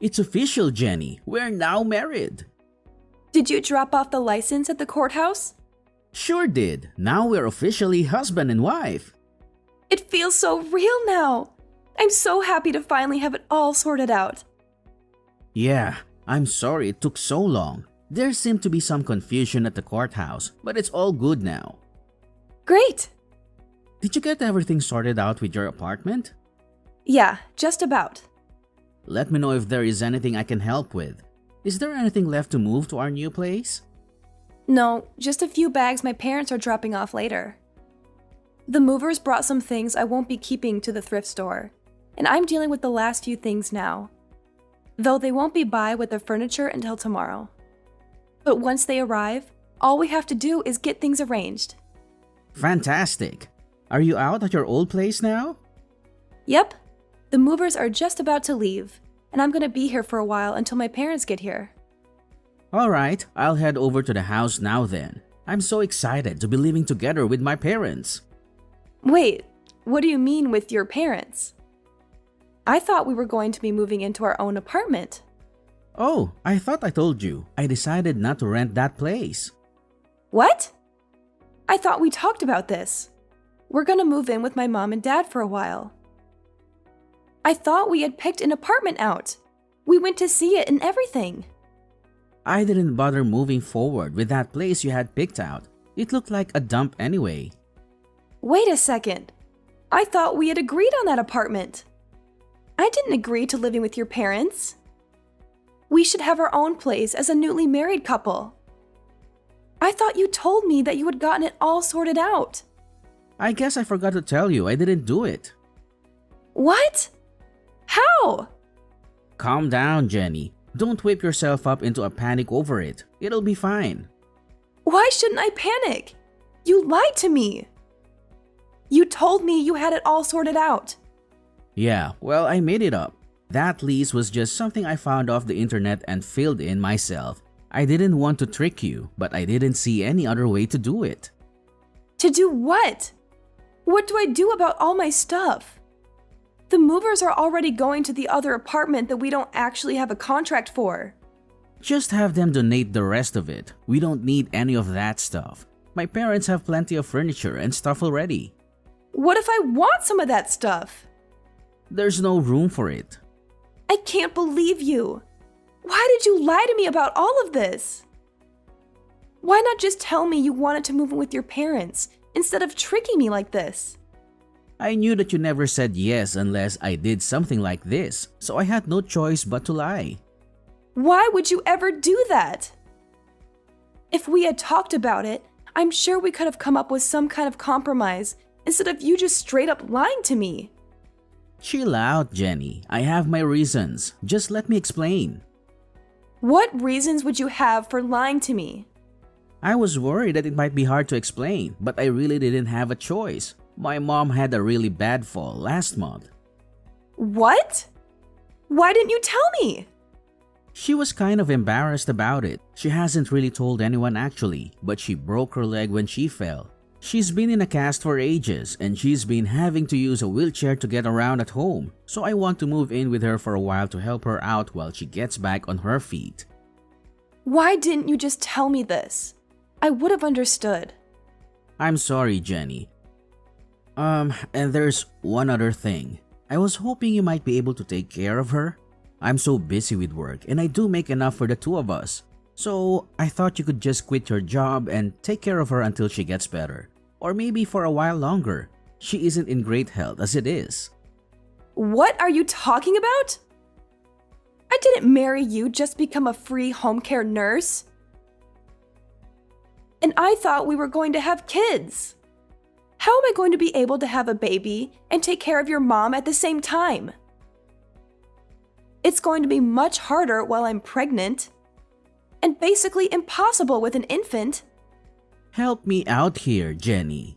It's official, Jenny. We're now married. Did you drop off the license at the courthouse? Sure did. Now we're officially husband and wife. It feels so real now. I'm so happy to finally have it all sorted out. Yeah, I'm sorry it took so long. There seemed to be some confusion at the courthouse, but it's all good now. Great. Did you get everything sorted out with your apartment? Yeah, just about. Let me know if there is anything I can help with. Is there anything left to move to our new place? No, just a few bags my parents are dropping off later. The movers brought some things I won't be keeping to the thrift store, and I'm dealing with the last few things now. Though they won't be by with the furniture until tomorrow. But once they arrive, all we have to do is get things arranged. Fantastic! Are you out at your old place now? Yep. The movers are just about to leave, and I'm gonna be here for a while until my parents get here. Alright, I'll head over to the house now then. I'm so excited to be living together with my parents. Wait, what do you mean with your parents? I thought we were going to be moving into our own apartment. Oh, I thought I told you. I decided not to rent that place. What? I thought we talked about this. We're gonna move in with my mom and dad for a while. I thought we had picked an apartment out. We went to see it and everything. I didn't bother moving forward with that place you had picked out. It looked like a dump anyway. Wait a second. I thought we had agreed on that apartment. I didn't agree to living with your parents. We should have our own place as a newly married couple. I thought you told me that you had gotten it all sorted out. I guess I forgot to tell you I didn't do it. What? How? Calm down, Jenny. Don't whip yourself up into a panic over it. It'll be fine. Why shouldn't I panic? You lied to me. You told me you had it all sorted out. Yeah, well, I made it up. That lease was just something I found off the internet and filled in myself. I didn't want to trick you, but I didn't see any other way to do it. To do what? What do I do about all my stuff? The movers are already going to the other apartment that we don't actually have a contract for. Just have them donate the rest of it. We don't need any of that stuff. My parents have plenty of furniture and stuff already. What if I want some of that stuff? There's no room for it. I can't believe you. Why did you lie to me about all of this? Why not just tell me you wanted to move in with your parents instead of tricking me like this? I knew that you never said yes unless I did something like this, so I had no choice but to lie. Why would you ever do that? If we had talked about it, I'm sure we could have come up with some kind of compromise instead of you just straight up lying to me. Chill out, Jenny. I have my reasons. Just let me explain. What reasons would you have for lying to me? I was worried that it might be hard to explain, but I really didn't have a choice. My mom had a really bad fall last month. What? Why didn't you tell me? She was kind of embarrassed about it. She hasn't really told anyone actually, but she broke her leg when she fell. She's been in a cast for ages and she's been having to use a wheelchair to get around at home, so I want to move in with her for a while to help her out while she gets back on her feet. Why didn't you just tell me this? I would have understood. I'm sorry, Jenny. And there's one other thing. I was hoping you might be able to take care of her. I'm so busy with work and I do make enough for the two of us. So I thought you could just quit your job and take care of her until she gets better. Or maybe for a while longer. She isn't in great health as it is. What are you talking about? I didn't marry you just to become a free home care nurse. And I thought we were going to have kids. How am I going to be able to have a baby and take care of your mom at the same time? It's going to be much harder while I'm pregnant, and basically impossible with an infant. Help me out here, Jenny.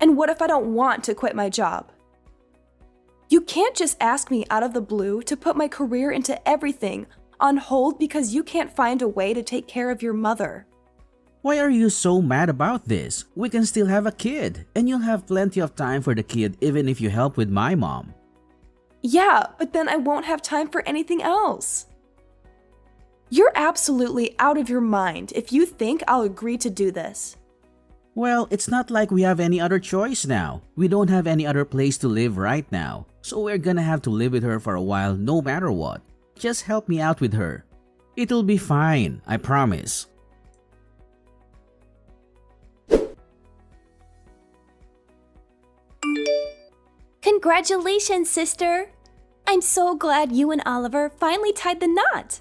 And what if I don't want to quit my job? You can't just ask me out of the blue to put my career into everything on hold because you can't find a way to take care of your mother. Why are you so mad about this? We can still have a kid, and you'll have plenty of time for the kid even if you help with my mom. Yeah, but then I won't have time for anything else. You're absolutely out of your mind if you think I'll agree to do this. Well, it's not like we have any other choice now. We don't have any other place to live right now, so we're gonna have to live with her for a while no matter what. Just help me out with her. It'll be fine, I promise. Congratulations, sister! I'm so glad you and Oliver finally tied the knot.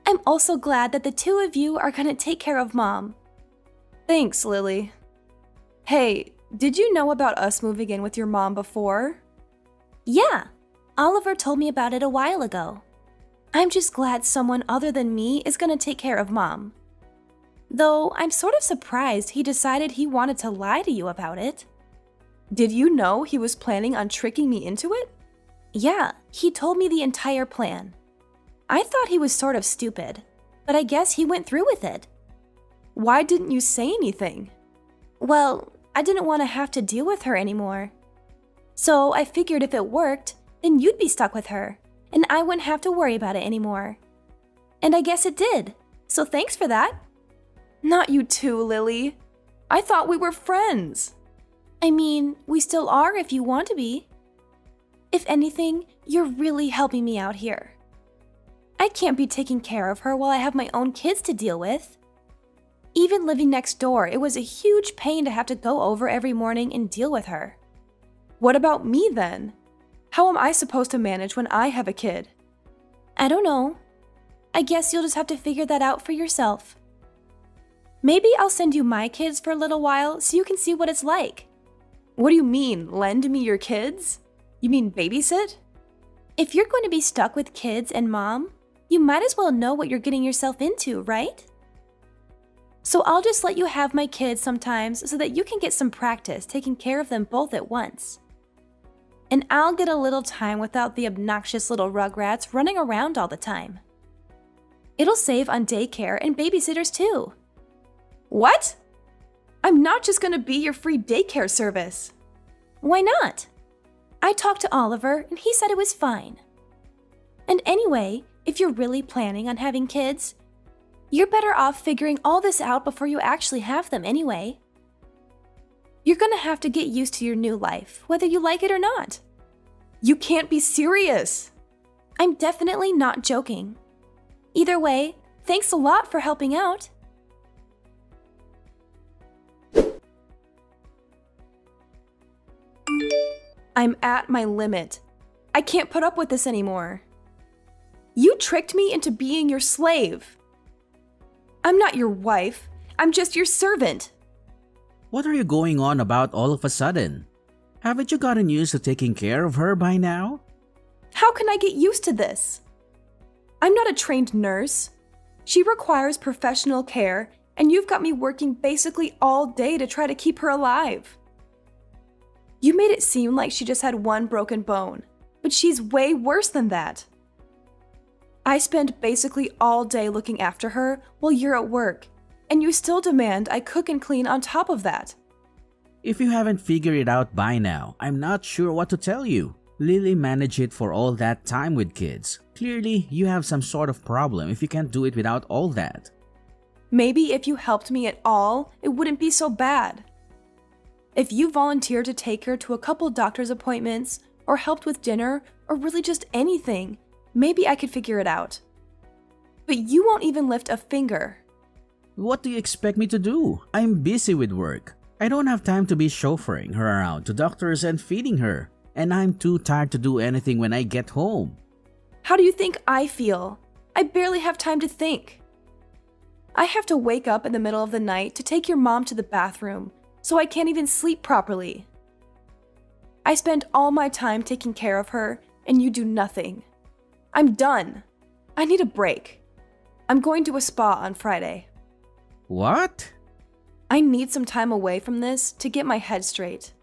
I'm also glad that the two of you are gonna take care of Mom. Thanks, Lily. Hey, did you know about us moving in with your mom before? Yeah, Oliver told me about it a while ago. I'm just glad someone other than me is gonna take care of Mom. Though I'm sort of surprised he decided he wanted to lie to you about it. Did you know he was planning on tricking me into it? Yeah, he told me the entire plan. I thought he was sort of stupid, but I guess he went through with it. Why didn't you say anything? Well, I didn't want to have to deal with her anymore. So I figured if it worked, then you'd be stuck with her, and I wouldn't have to worry about it anymore. And I guess it did, so thanks for that. Not you too, Lily. I thought we were friends. I mean, we still are if you want to be. If anything, you're really helping me out here. I can't be taking care of her while I have my own kids to deal with. Even living next door, it was a huge pain to have to go over every morning and deal with her. What about me then? How am I supposed to manage when I have a kid? I don't know. I guess you'll just have to figure that out for yourself. Maybe I'll send you my kids for a little while so you can see what it's like. What do you mean, lend me your kids? You mean babysit? If you're going to be stuck with kids and Mom, you might as well know what you're getting yourself into, right? So I'll just let you have my kids sometimes so that you can get some practice taking care of them both at once. And I'll get a little time without the obnoxious little rugrats running around all the time. It'll save on daycare and babysitters too. What? I'm not just gonna be your free daycare service. Why not? I talked to Oliver and he said it was fine. And anyway, if you're really planning on having kids, you're better off figuring all this out before you actually have them anyway. You're gonna have to get used to your new life, whether you like it or not. You can't be serious. I'm definitely not joking. Either way, thanks a lot for helping out. I'm at my limit. I can't put up with this anymore. You tricked me into being your slave. I'm not your wife. I'm just your servant. What are you going on about all of a sudden? Haven't you gotten used to taking care of her by now? How can I get used to this? I'm not a trained nurse. She requires professional care, and you've got me working basically all day to try to keep her alive. You made it seem like she just had one broken bone, but she's way worse than that. I spend basically all day looking after her while you're at work, and you still demand I cook and clean on top of that. If you haven't figured it out by now, I'm not sure what to tell you. Lily managed it for all that time with kids. Clearly, you have some sort of problem if you can't do it without all that. Maybe if you helped me at all, it wouldn't be so bad. If you volunteered to take her to a couple doctor's appointments, or helped with dinner, or really just anything, maybe I could figure it out. But you won't even lift a finger. What do you expect me to do? I'm busy with work. I don't have time to be chauffeuring her around to doctors and feeding her, and I'm too tired to do anything when I get home. How do you think I feel? I barely have time to think. I have to wake up in the middle of the night to take your mom to the bathroom, so I can't even sleep properly. I spend all my time taking care of her, and you do nothing. I'm done. I need a break. I'm going to a spa on Friday. What? I need some time away from this to get my head straight.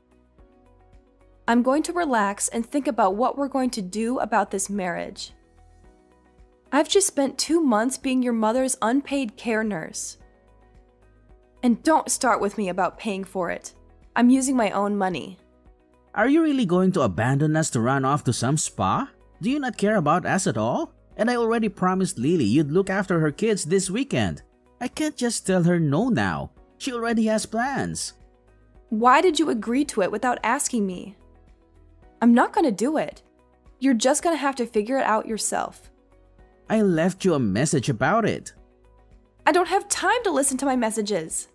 I'm going to relax and think about what we're going to do about this marriage. I've just spent 2 months being your mother's unpaid care nurse. And don't start with me about paying for it. I'm using my own money. Are you really going to abandon us to run off to some spa? Do you not care about us at all? And I already promised Lily you'd look after her kids this weekend. I can't just tell her no now. She already has plans. Why did you agree to it without asking me? I'm not gonna do it. You're just gonna have to figure it out yourself. I left you a message about it. I don't have time to listen to my messages.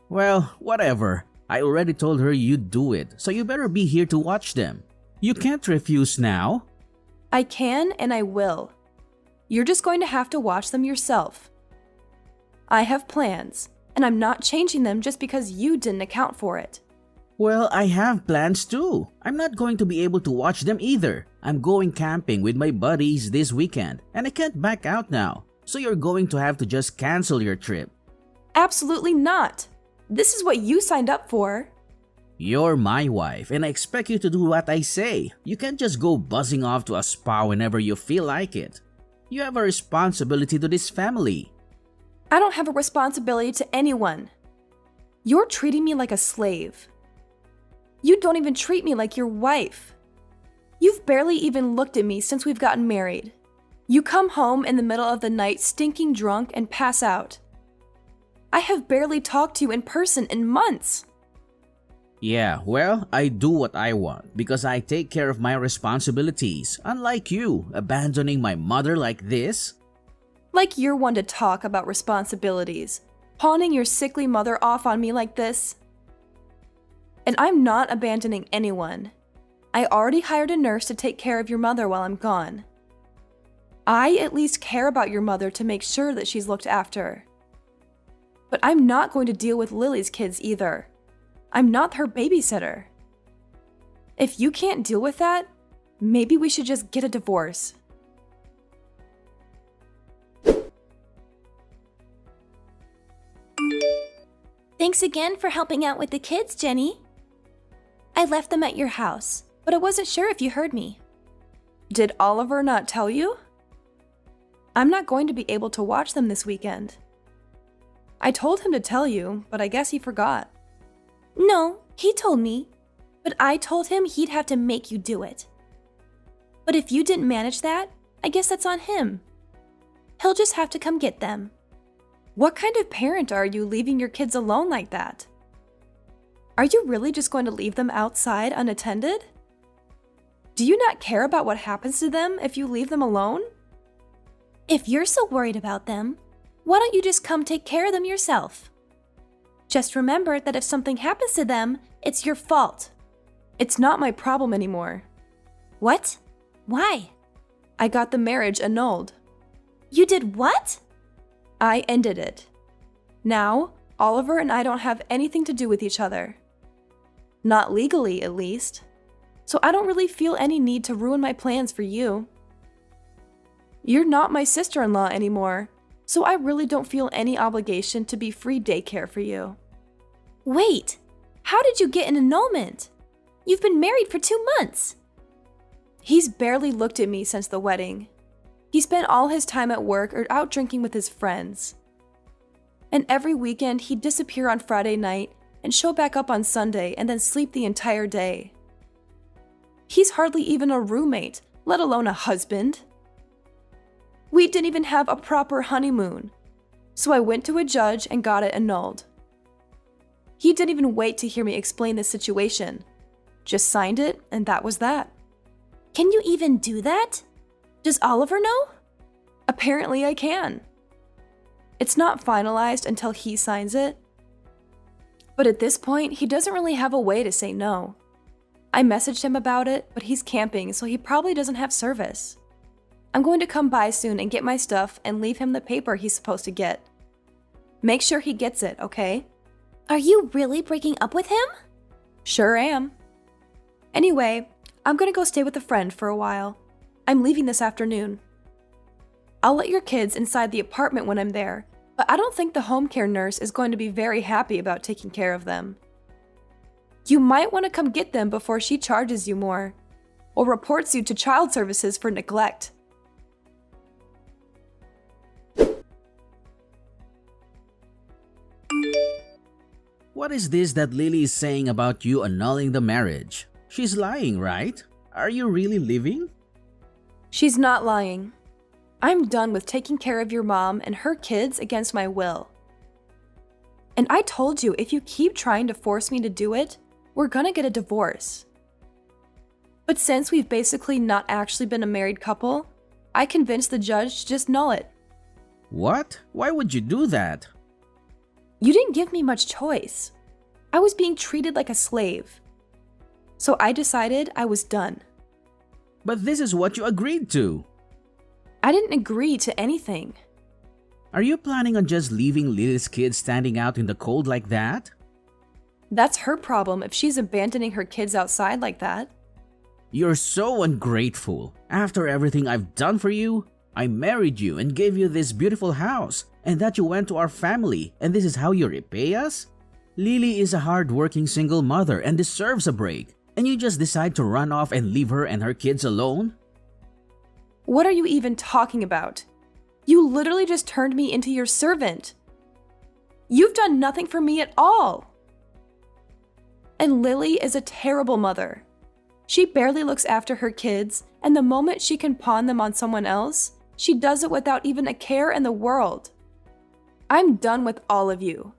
Well, whatever. I already told her you'd do it, so you better be here to watch them. You can't refuse now. I can and I will. You're just going to have to watch them yourself. I have plans, and I'm not changing them just because you didn't account for it. Well, I have plans too. I'm not going to be able to watch them either. I'm going camping with my buddies this weekend, and I can't back out now. So you're going to have to just cancel your trip. Absolutely not. This is what you signed up for. You're my wife, and I expect you to do what I say. You can't just go buzzing off to a spa whenever you feel like it. You have a responsibility to this family. I don't have a responsibility to anyone. You're treating me like a slave. You don't even treat me like your wife. You've barely even looked at me since we've gotten married. You come home in the middle of the night stinking drunk and pass out. I have barely talked to you in person in months. Yeah, well, I do what I want because I take care of my responsibilities, unlike you, abandoning my mother like this. Like you're one to talk about responsibilities, pawning your sickly mother off on me like this. And I'm not abandoning anyone. I already hired a nurse to take care of your mother while I'm gone. I at least care about your mother to make sure that she's looked after. But I'm not going to deal with Lily's kids either. I'm not her babysitter. If you can't deal with that, maybe we should just get a divorce. Thanks again for helping out with the kids, Jenny. I left them at your house, but I wasn't sure if you heard me. Did Oliver not tell you? I'm not going to be able to watch them this weekend. I told him to tell you, but I guess he forgot. No, he told me, but I told him he'd have to make you do it. But if you didn't manage that, I guess that's on him. He'll just have to come get them. What kind of parent are you leaving your kids alone like that? Are you really just going to leave them outside unattended? Do you not care about what happens to them if you leave them alone? If you're so worried about them, why don't you just come take care of them yourself? Just remember that if something happens to them, it's your fault. It's not my problem anymore. What? Why? I got the marriage annulled. You did what? I ended it. Now, Oliver and I don't have anything to do with each other. Not legally, at least. So I don't really feel any need to ruin my plans for you. You're not my sister-in-law anymore, so I really don't feel any obligation to be free daycare for you. Wait, how did you get an annulment? You've been married for 2 months. He's barely looked at me since the wedding. He spent all his time at work or out drinking with his friends. And every weekend he'd disappear on Friday night and show back up on Sunday and then sleep the entire day. He's hardly even a roommate, let alone a husband. We didn't even have a proper honeymoon, so I went to a judge and got it annulled. He didn't even wait to hear me explain the situation. Just signed it, and that was that. Can you even do that? Does Oliver know? Apparently I can. It's not finalized until he signs it. But at this point, he doesn't really have a way to say no. I messaged him about it, but he's camping, so he probably doesn't have service. I'm going to come by soon and get my stuff and leave him the paper he's supposed to get. Make sure he gets it, okay? Are you really breaking up with him? Sure am. Anyway, I'm gonna go stay with a friend for a while. I'm leaving this afternoon. I'll let your kids inside the apartment when I'm there, but I don't think the home care nurse is going to be very happy about taking care of them. You might want to come get them before she charges you more, or reports you to child services for neglect. What is this that Lily is saying about you annulling the marriage? She's lying, right? Are you really leaving? She's not lying. I'm done with taking care of your mom and her kids against my will. And I told you, if you keep trying to force me to do it, we're gonna get a divorce. But since we've basically not actually been a married couple, I convinced the judge to just null it. What? Why would you do that? You didn't give me much choice. I was being treated like a slave. So I decided I was done. But this is what you agreed to. I didn't agree to anything. Are you planning on just leaving Lily's kids standing out in the cold like that? That's her problem if she's abandoning her kids outside like that. You're so ungrateful. After everything I've done for you, I married you and gave you this beautiful house, and that you went to our family, and this is how you repay us? Lily is a hard-working single mother and deserves a break, and you just decide to run off and leave her and her kids alone? What are you even talking about? You literally just turned me into your servant. You've done nothing for me at all. And Lily is a terrible mother. She barely looks after her kids, and the moment she can pawn them on someone else, she does it without even a care in the world. I'm done with all of you.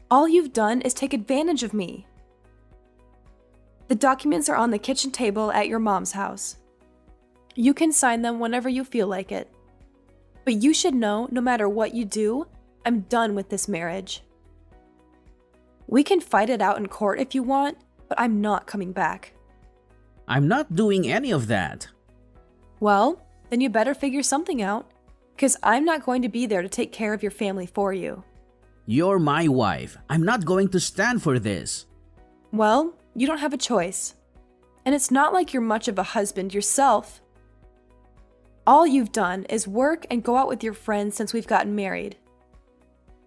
All you've done is take advantage of me. The documents are on the kitchen table at your mom's house. You can sign them whenever you feel like it. But you should know, no matter what you do, I'm done with this marriage. We can fight it out in court if you want, but I'm not coming back. I'm not doing any of that. Well, then you better figure something out, because I'm not going to be there to take care of your family for you. You're my wife. I'm not going to stand for this. Well, you don't have a choice. And it's not like you're much of a husband yourself. All you've done is work and go out with your friends since we've gotten married.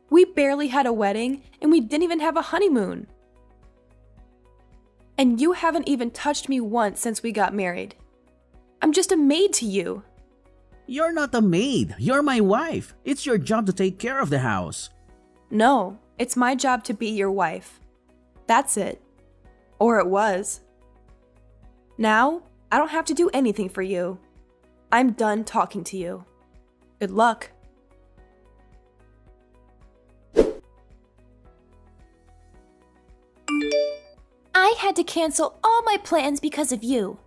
We barely had a wedding, and we didn't even have a honeymoon. And you haven't even touched me once since we got married. I'm just a maid to you. You're not a maid. You're my wife. It's your job to take care of the house. No, it's my job to be your wife. That's it. Or it was. Now, I don't have to do anything for you. I'm done talking to you. Good luck. I had to cancel all my plans because of you.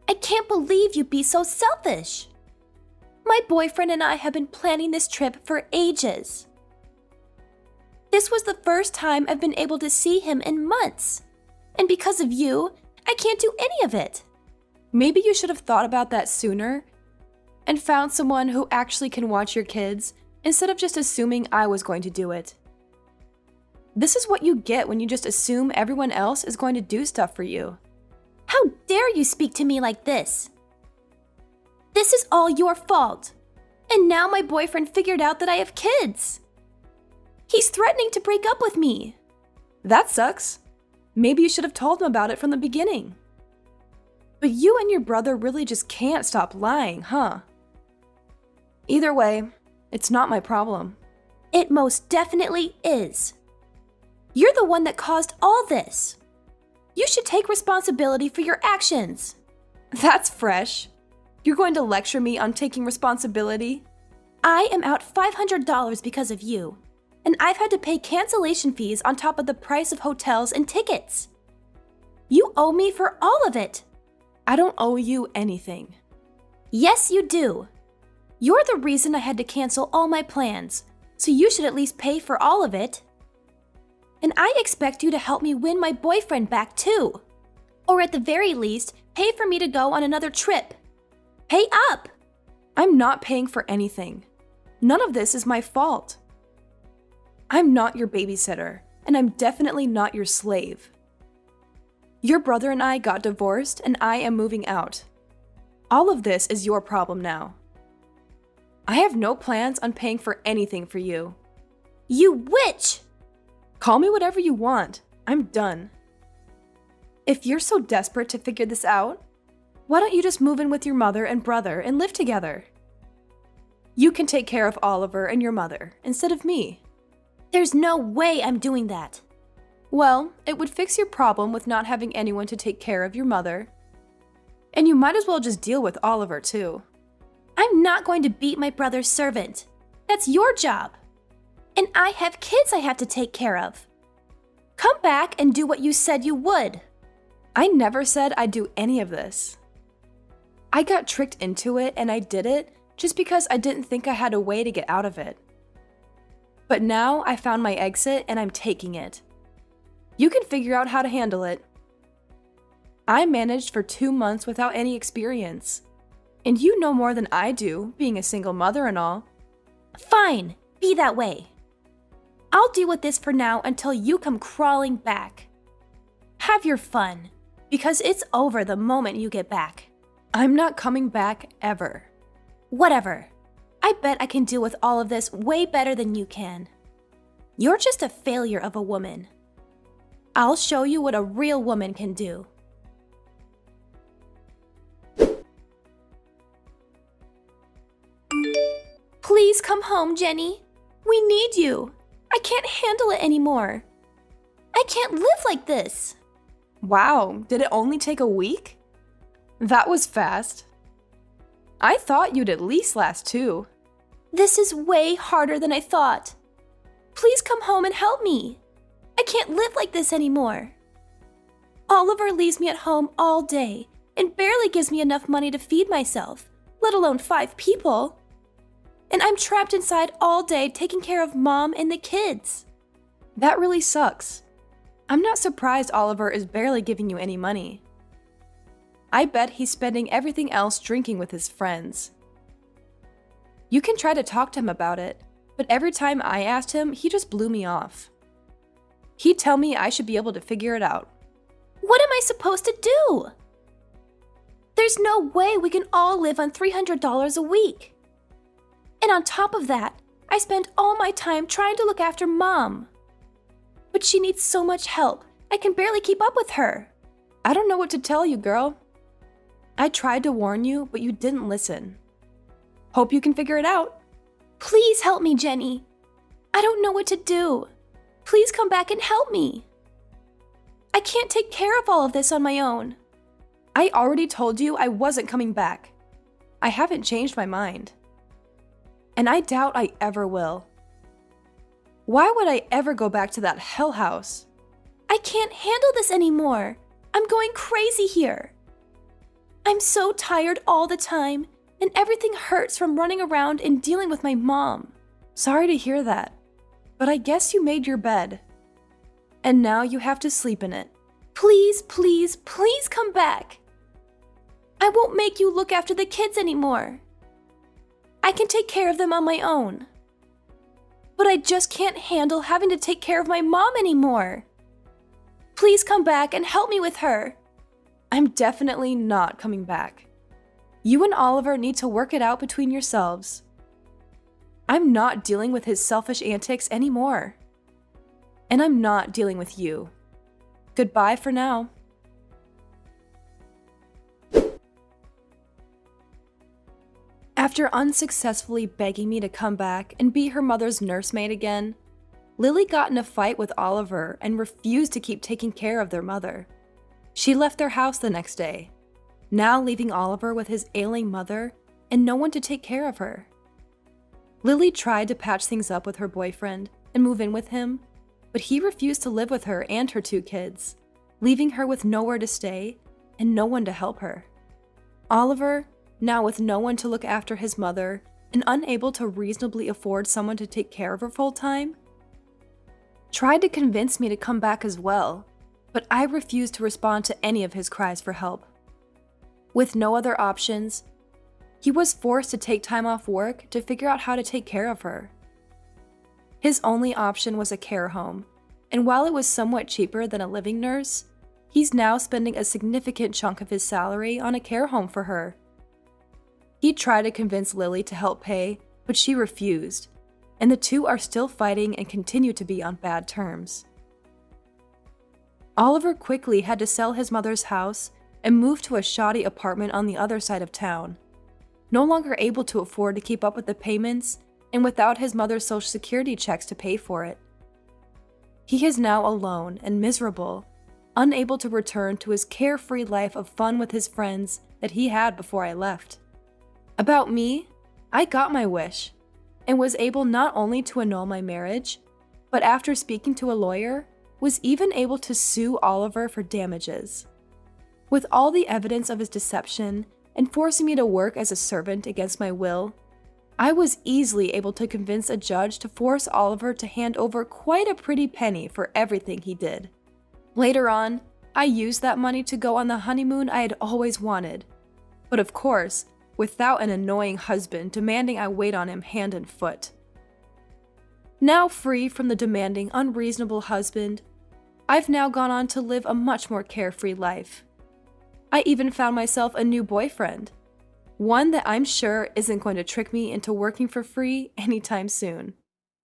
I can't believe you'd be so selfish. My boyfriend and I have been planning this trip for ages. This was the first time I've been able to see him in months. And because of you, I can't do any of it. Maybe you should have thought about that sooner and found someone who actually can watch your kids instead of just assuming I was going to do it. This is what you get when you just assume everyone else is going to do stuff for you. How dare you speak to me like this? This is all your fault. And now my boyfriend figured out that I have kids. He's threatening to break up with me. That sucks. Maybe you should have told him about it from the beginning. But you and your brother really just can't stop lying, huh? Either way, it's not my problem. It most definitely is. You're the one that caused all this. You should take responsibility for your actions. That's fresh. You're going to lecture me on taking responsibility? I am out $500 because of you, and I've had to pay cancellation fees on top of the price of hotels and tickets. You owe me for all of it. I don't owe you anything. Yes, you do. You're the reason I had to cancel all my plans, so you should at least pay for all of it. And I expect you to help me win my boyfriend back too. Or at the very least, pay for me to go on another trip. Pay up! I'm not paying for anything. None of this is my fault. I'm not your babysitter, and I'm definitely not your slave. Your brother and I got divorced, and I am moving out. All of this is your problem now. I have no plans on paying for anything for you. You witch! Call me whatever you want. I'm done. If you're so desperate to figure this out, why don't you just move in with your mother and brother and live together? You can take care of Oliver and your mother instead of me. There's no way I'm doing that. Well, it would fix your problem with not having anyone to take care of your mother. And you might as well just deal with Oliver too. I'm not going to beat my brother's servant. That's your job. And I have kids I have to take care of. Come back and do what you said you would. I never said I'd do any of this. I got tricked into it and I did it just because I didn't think I had a way to get out of it. But now I found my exit and I'm taking it. You can figure out how to handle it. I managed for 2 months without any experience. And you know more than I do, being a single mother and all. Fine, be that way. I'll deal with this for now until you come crawling back. Have your fun, because it's over the moment you get back. I'm not coming back ever. Whatever. I bet I can deal with all of this way better than you can. You're just a failure of a woman. I'll show you what a real woman can do. Please come home, Jenny. We need you. I can't handle it anymore. I can't live like this. Wow, did it only take a week? That was fast. I thought you'd at least last 2. This is way harder than I thought. Please come home and help me. I can't live like this anymore. Oliver leaves me at home all day and barely gives me enough money to feed myself, let alone 5 people. And I'm trapped inside all day taking care of Mom and the kids. That really sucks. I'm not surprised Oliver is barely giving you any money. I bet he's spending everything else drinking with his friends. You can try to talk to him about it, but every time I asked him, he just blew me off. He'd tell me I should be able to figure it out. What am I supposed to do? There's no way we can all live on $300 a week. And on top of that, I spend all my time trying to look after Mom. But she needs so much help, I can barely keep up with her. I don't know what to tell you, girl. I tried to warn you, but you didn't listen. Hope you can figure it out. Please help me, Jenny. I don't know what to do. Please come back and help me. I can't take care of all of this on my own. I already told you I wasn't coming back. I haven't changed my mind. And I doubt I ever will. Why would I ever go back to that hell house? I can't handle this anymore. I'm going crazy here. I'm so tired all the time, and everything hurts from running around and dealing with my mom. Sorry to hear that, but I guess you made your bed. And now you have to sleep in it. Please, please, please come back. I won't make you look after the kids anymore. I can take care of them on my own. But I just can't handle having to take care of my mom anymore. Please come back and help me with her. I'm definitely not coming back. You and Oliver need to work it out between yourselves. I'm not dealing with his selfish antics anymore. And I'm not dealing with you. Goodbye for now. After unsuccessfully begging me to come back and be her mother's nursemaid again, Lily got in a fight with Oliver and refused to keep taking care of their mother. She left their house the next day, now leaving Oliver with his ailing mother and no one to take care of her. Lily tried to patch things up with her boyfriend and move in with him, but he refused to live with her and her 2 kids, leaving her with nowhere to stay and no one to help her. Oliver, now with no one to look after his mother and unable to reasonably afford someone to take care of her full time, tried to convince me to come back as well, but I refused to respond to any of his cries for help. With no other options, he was forced to take time off work to figure out how to take care of her. His only option was a care home, and while it was somewhat cheaper than a living nurse, he's now spending a significant chunk of his salary on a care home for her. He tried to convince Lily to help pay, but she refused, and the 2 are still fighting and continue to be on bad terms. Oliver quickly had to sell his mother's house and move to a shoddy apartment on the other side of town, no longer able to afford to keep up with the payments and without his mother's Social Security checks to pay for it. He is now alone and miserable, unable to return to his carefree life of fun with his friends that he had before I left. About me, I got my wish and was able not only to annul my marriage, but after speaking to a lawyer, was even able to sue Oliver for damages. With all the evidence of his deception and forcing me to work as a servant against my will, I was easily able to convince a judge to force Oliver to hand over quite a pretty penny for everything he did. Later on, I used that money to go on the honeymoon I had always wanted, but of course, without an annoying husband demanding I wait on him hand and foot. Now free from the demanding, unreasonable husband, I've now gone on to live a much more carefree life. I even found myself a new boyfriend, one that I'm sure isn't going to trick me into working for free anytime soon.